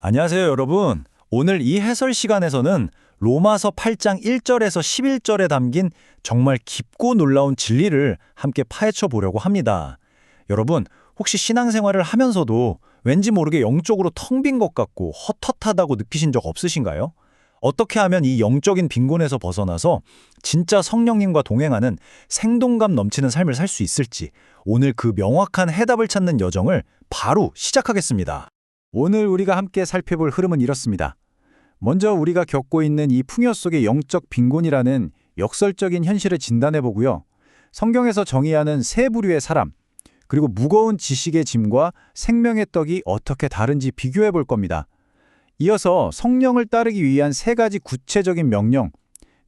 안녕하세요, 여러분. 오늘 이 해설 시간에서는 로마서 8장 1절에서 11절에 담긴 정말 깊고 놀라운 진리를 함께 파헤쳐 보려고 합니다. 여러분, 혹시 신앙생활을 하면서도 왠지 모르게 영적으로 텅 빈 것 같고 헛헛하다고 느끼신 적 없으신가요? 어떻게 하면 이 영적인 빈곤에서 벗어나서 진짜 성령님과 동행하는 생동감 넘치는 삶을 살 수 있을지 오늘 그 명확한 해답을 찾는 여정을 바로 시작하겠습니다. 오늘 우리가 함께 살펴볼 흐름은 이렇습니다. 먼저 우리가 겪고 있는 이 풍요 속의 영적 빈곤이라는 역설적인 현실을 진단해 보고요. 성경에서 정의하는 세 부류의 사람, 그리고 무거운 지식의 짐과 생명의 떡이 어떻게 다른지 비교해 볼 겁니다. 이어서 성령을 따르기 위한 세 가지 구체적인 명령,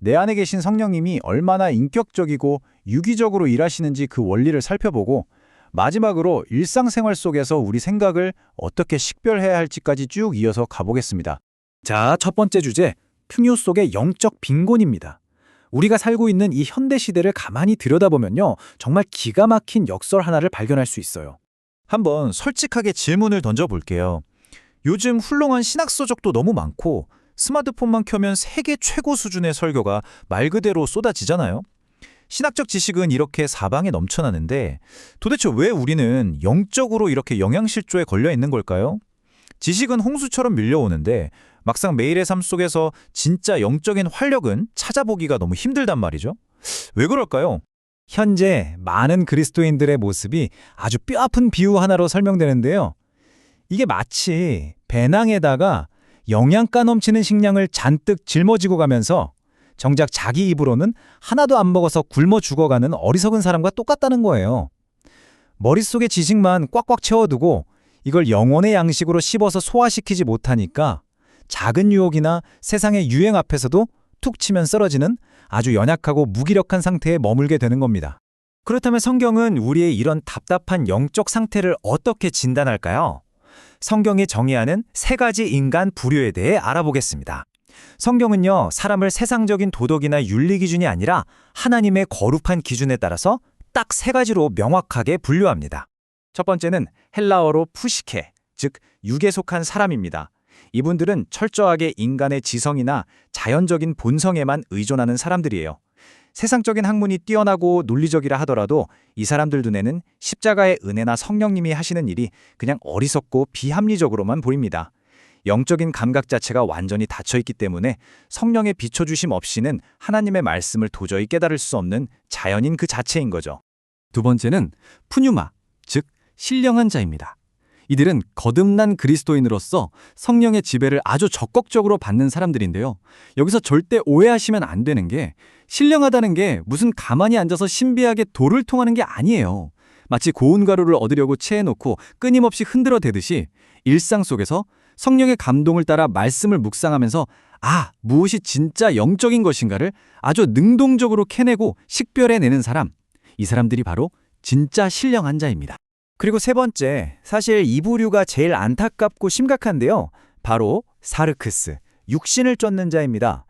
내 안에 계신 성령님이 얼마나 인격적이고 유기적으로 일하시는지 그 원리를 살펴보고 마지막으로 일상생활 속에서 우리 생각을 어떻게 식별해야 할지까지 쭉 이어서 가보겠습니다. 자, 첫 번째 주제, 풍요 속의 영적 빈곤입니다. 우리가 살고 있는 이 현대 시대를 가만히 들여다보면요, 정말 기가 막힌 역설 하나를 발견할 수 있어요. 한번 솔직하게 질문을 던져볼게요. 요즘 훌륭한 신학서적도 너무 많고 스마트폰만 켜면 세계 최고 수준의 설교가 말 그대로 쏟아지잖아요. 신학적 지식은 이렇게 사방에 넘쳐나는데 도대체 왜 우리는 영적으로 이렇게 영양실조에 걸려 있는 걸까요? 지식은 홍수처럼 밀려오는데 막상 매일의 삶 속에서 진짜 영적인 활력은 찾아보기가 너무 힘들단 말이죠. 왜 그럴까요? 현재 많은 그리스도인들의 모습이 아주 뼈아픈 비유 하나로 설명되는데요. 이게 마치 배낭에다가 영양가 넘치는 식량을 잔뜩 짊어지고 가면서 정작 자기 입으로는 하나도 안 먹어서 굶어 죽어가는 어리석은 사람과 똑같다는 거예요. 머릿속에 지식만 꽉꽉 채워두고 이걸 영혼의 양식으로 씹어서 소화시키지 못하니까 작은 유혹이나 세상의 유행 앞에서도 툭 치면 쓰러지는 아주 연약하고 무기력한 상태에 머물게 되는 겁니다. 그렇다면 성경은 우리의 이런 답답한 영적 상태를 어떻게 진단할까요? 성경이 정의하는 세 가지 인간 부류에 대해 알아보겠습니다. 성경은요, 사람을 세상적인 도덕이나 윤리 기준이 아니라 하나님의 거룩한 기준에 따라서 딱 세 가지로 명확하게 분류합니다. 첫 번째는 헬라어로 푸시케, 즉 육에 속한 사람입니다. 이분들은 철저하게 인간의 지성이나 자연적인 본성에만 의존하는 사람들이에요. 세상적인 학문이 뛰어나고 논리적이라 하더라도 이 사람들 눈에는 십자가의 은혜나 성령님이 하시는 일이 그냥 어리석고 비합리적으로만 보입니다. 영적인 감각 자체가 완전히 닫혀있기 때문에 성령의 비춰주심 없이는 하나님의 말씀을 도저히 깨달을 수 없는 자연인 그 자체인 거죠. 두 번째는 푸뉴마, 즉 신령한 자입니다. 이들은 거듭난 그리스도인으로서 성령의 지배를 아주 적극적으로 받는 사람들인데요. 여기서 절대 오해하시면 안 되는 게 신령하다는 게 무슨 가만히 앉아서 신비하게 도를 통하는 게 아니에요. 마치 고운 가루를 얻으려고 체해놓고 끊임없이 흔들어대듯이 일상 속에서 성령의 감동을 따라 말씀을 묵상하면서 무엇이 진짜 영적인 것인가를 아주 능동적으로 캐내고 식별해내는 사람, 이 사람들이 바로 진짜 신령한 자입니다. 그리고 세 번째, 사실 이 부류가 제일 안타깝고 심각한데요. 바로 사르크스, 육신을 쫓는 자입니다.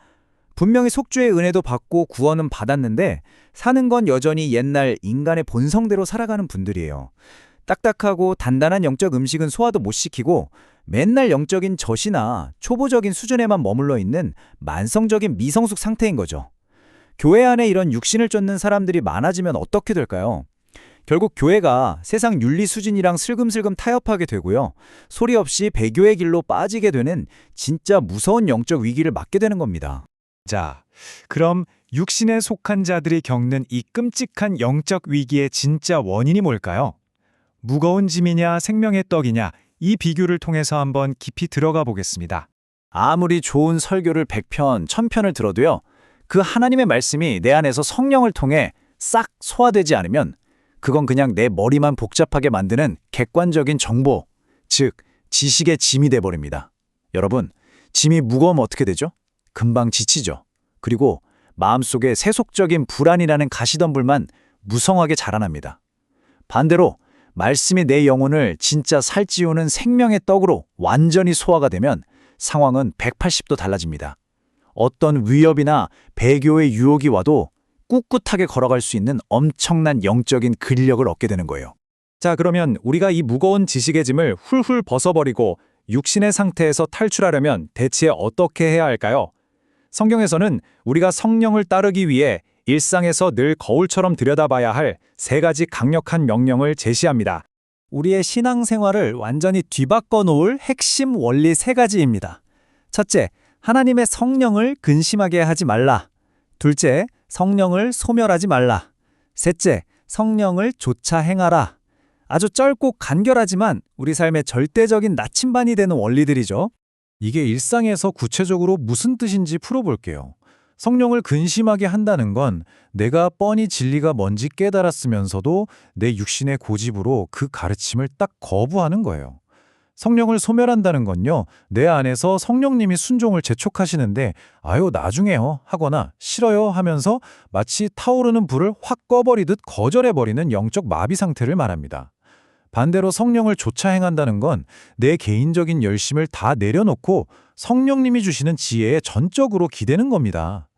분명히 속죄의 은혜도 받고 구원은 받았는데 사는 건 여전히 옛날 인간의 본성대로 살아가는 분들이에요. 딱딱하고 단단한 영적 음식은 소화도 못 시키고 맨날 영적인 젖이나 초보적인 수준에만 머물러 있는 만성적인 미성숙 상태인 거죠. 교회 안에 이런 육신을 쫓는 사람들이 많아지면 어떻게 될까요? 결국 교회가 세상 윤리 수준이랑 슬금슬금 타협하게 되고요. 소리 없이 배교의 길로 빠지게 되는 진짜 무서운 영적 위기를 맞게 되는 겁니다. 자, 그럼 육신에 속한 자들이 겪는 이 끔찍한 영적 위기의 진짜 원인이 뭘까요? 무거운 짐이냐 생명의 떡이냐, 이 비교를 통해서 한번 깊이 들어가 보겠습니다. 아무리 좋은 설교를 100편, 1000편을 들어도요, 그 하나님의 말씀이 내 안에서 성령을 통해 싹 소화되지 않으면 그건 그냥 내 머리만 복잡하게 만드는 객관적인 정보, 즉 지식의 짐이 돼버립니다. 여러분, 짐이 무거우면 어떻게 되죠? 금방 지치죠. 그리고 마음속에 세속적인 불안이라는 가시덤불만 무성하게 자라납니다. 반대로 말씀이 내 영혼을 진짜 살찌우는 생명의 떡으로 완전히 소화가 되면 상황은 180도 달라집니다. 어떤 위협이나 배교의 유혹이 와도 꿋꿋하게 걸어갈 수 있는 엄청난 영적인 근력을 얻게 되는 거예요. 자, 그러면 우리가 이 무거운 지식의 짐을 훌훌 벗어버리고 육신의 상태에서 탈출하려면 대체 어떻게 해야 할까요? 성경에서는 우리가 성령을 따르기 위해 일상에서 늘 거울처럼 들여다봐야 할 세 가지 강력한 명령을 제시합니다. 우리의 신앙생활을 완전히 뒤바꿔 놓을 핵심 원리 세 가지입니다. 첫째, 하나님의 성령을 근심하게 하지 말라. 둘째, 성령을 소멸하지 말라. 셋째, 성령을 조차 행하라. 아주 짧고 간결하지만 우리 삶의 절대적인 나침반이 되는 원리들이죠. 이게 일상에서 구체적으로 무슨 뜻인지 풀어볼게요. 성령을 근심하게 한다는 건 내가 뻔히 진리가 뭔지 깨달았으면서도 내 육신의 고집으로 그 가르침을 딱 거부하는 거예요. 성령을 소멸한다는 건요, 내 안에서 성령님이 순종을 재촉하시는데 아유 나중에요 하거나 싫어요 하면서 마치 타오르는 불을 확 꺼버리듯 거절해버리는 영적 마비 상태를 말합니다. 반대로 성령을 조차 행한다는 건 내 개인적인 열심을 다 내려놓고 성령님이 주시는 지혜에 전적으로 기대는 겁니다.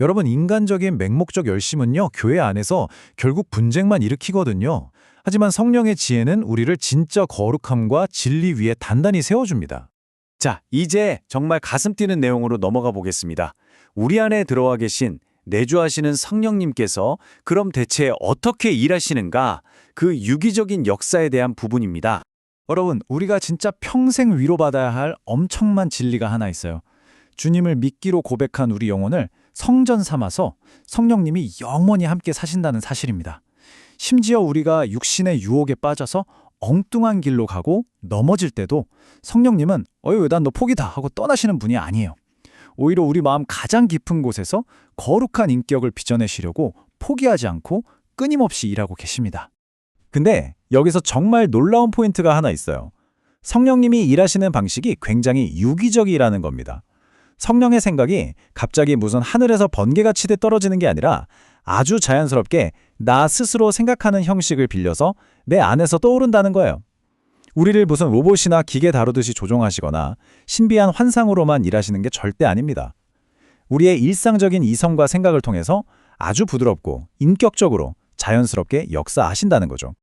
여러분, 인간적인 맹목적 열심은요, 교회 안에서 결국 분쟁만 일으키거든요. 하지만 성령의 지혜는 우리를 진짜 거룩함과 진리 위에 단단히 세워줍니다. 자, 이제 정말 가슴 뛰는 내용으로 넘어가 보겠습니다. 우리 안에 들어와 계신 내주하시는 성령님께서 그럼 대체 어떻게 일하시는가? 그 유기적인 역사에 대한 부분입니다. 여러분, 우리가 진짜 평생 위로받아야 할 엄청난 진리가 하나 있어요. 주님을 믿기로 고백한 우리 영혼을 성전 삼아서 성령님이 영원히 함께 사신다는 사실입니다. 심지어 우리가 육신의 유혹에 빠져서 엉뚱한 길로 가고 넘어질 때도 성령님은 어이 난 너 포기다 하고 떠나시는 분이 아니에요. 오히려 우리 마음 가장 깊은 곳에서 거룩한 인격을 빚어내시려고 포기하지 않고 끊임없이 일하고 계십니다. 근데 여기서 정말 놀라운 포인트가 하나 있어요. 성령님이 일하시는 방식이 굉장히 유기적이라는 겁니다. 성령의 생각이 갑자기 무슨 하늘에서 번개가 치듯 떨어지는 게 아니라 아주 자연스럽게 나 스스로 생각하는 형식을 빌려서 내 안에서 떠오른다는 거예요. 우리를 무슨 로봇이나 기계 다루듯이 조종하시거나 신비한 환상으로만 일하시는 게 절대 아닙니다. 우리의 일상적인 이성과 생각을 통해서 아주 부드럽고 인격적으로 자연스럽게 역사하신다는 거죠.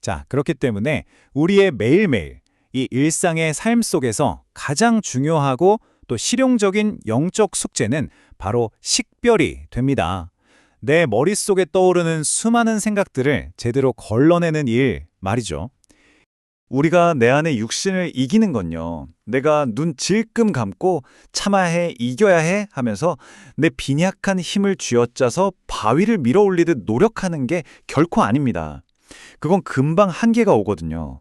자, 그렇기 때문에 우리의 매일매일 이 일상의 삶 속에서 가장 중요하고 또 실용적인 영적 숙제는 바로 식별이 됩니다. 내 머릿속에 떠오르는 수많은 생각들을 제대로 걸러내는 일 말이죠. 우리가 내 안의 육신을 이기는 건요, 내가 눈 질끔 감고 참아야 해, 이겨야 해 하면서 내 빈약한 힘을 쥐어짜서 바위를 밀어 올리듯 노력하는 게 결코 아닙니다. 그건 금방 한계가 오거든요.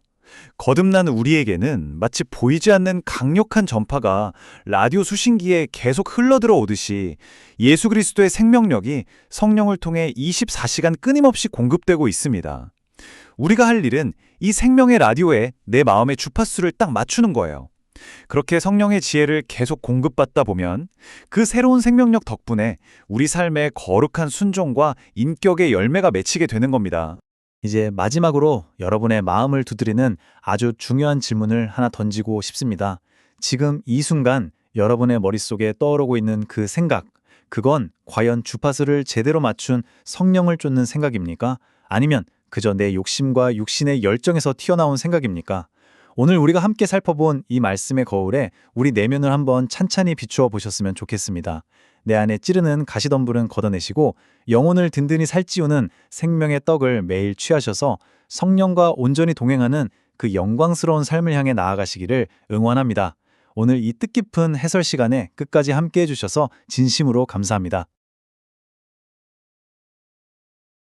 거듭난 우리에게는 마치 보이지 않는 강력한 전파가 라디오 수신기에 계속 흘러들어 오듯이 예수 그리스도의 생명력이 성령을 통해 24시간 끊임없이 공급되고 있습니다. 우리가 할 일은 이 생명의 라디오에 내 마음의 주파수를 딱 맞추는 거예요. 그렇게 성령의 지혜를 계속 공급받다 보면 그 새로운 생명력 덕분에 우리 삶에 거룩한 순종과 인격의 열매가 맺히게 되는 겁니다. 이제 마지막으로 여러분의 마음을 두드리는 아주 중요한 질문을 하나 던지고 싶습니다. 지금 이 순간 여러분의 머릿속에 떠오르고 있는 그 생각, 그건 과연 주파수를 제대로 맞춘 성령을 쫓는 생각입니까? 아니면 그저 내 욕심과 육신의 열정에서 튀어나온 생각입니까? 오늘 우리가 함께 살펴본 이 말씀의 거울에 우리 내면을 한번 찬찬히 비추어 보셨으면 좋겠습니다. 내 안에 찌르는 가시덤불은 걷어내시고 영혼을 든든히 살찌우는 생명의 떡을 매일 취하셔서 성령과 온전히 동행하는 그 영광스러운 삶을 향해 나아가시기를 응원합니다. 오늘 이 뜻깊은 해설 시간에 끝까지 함께 해주셔서 진심으로 감사합니다.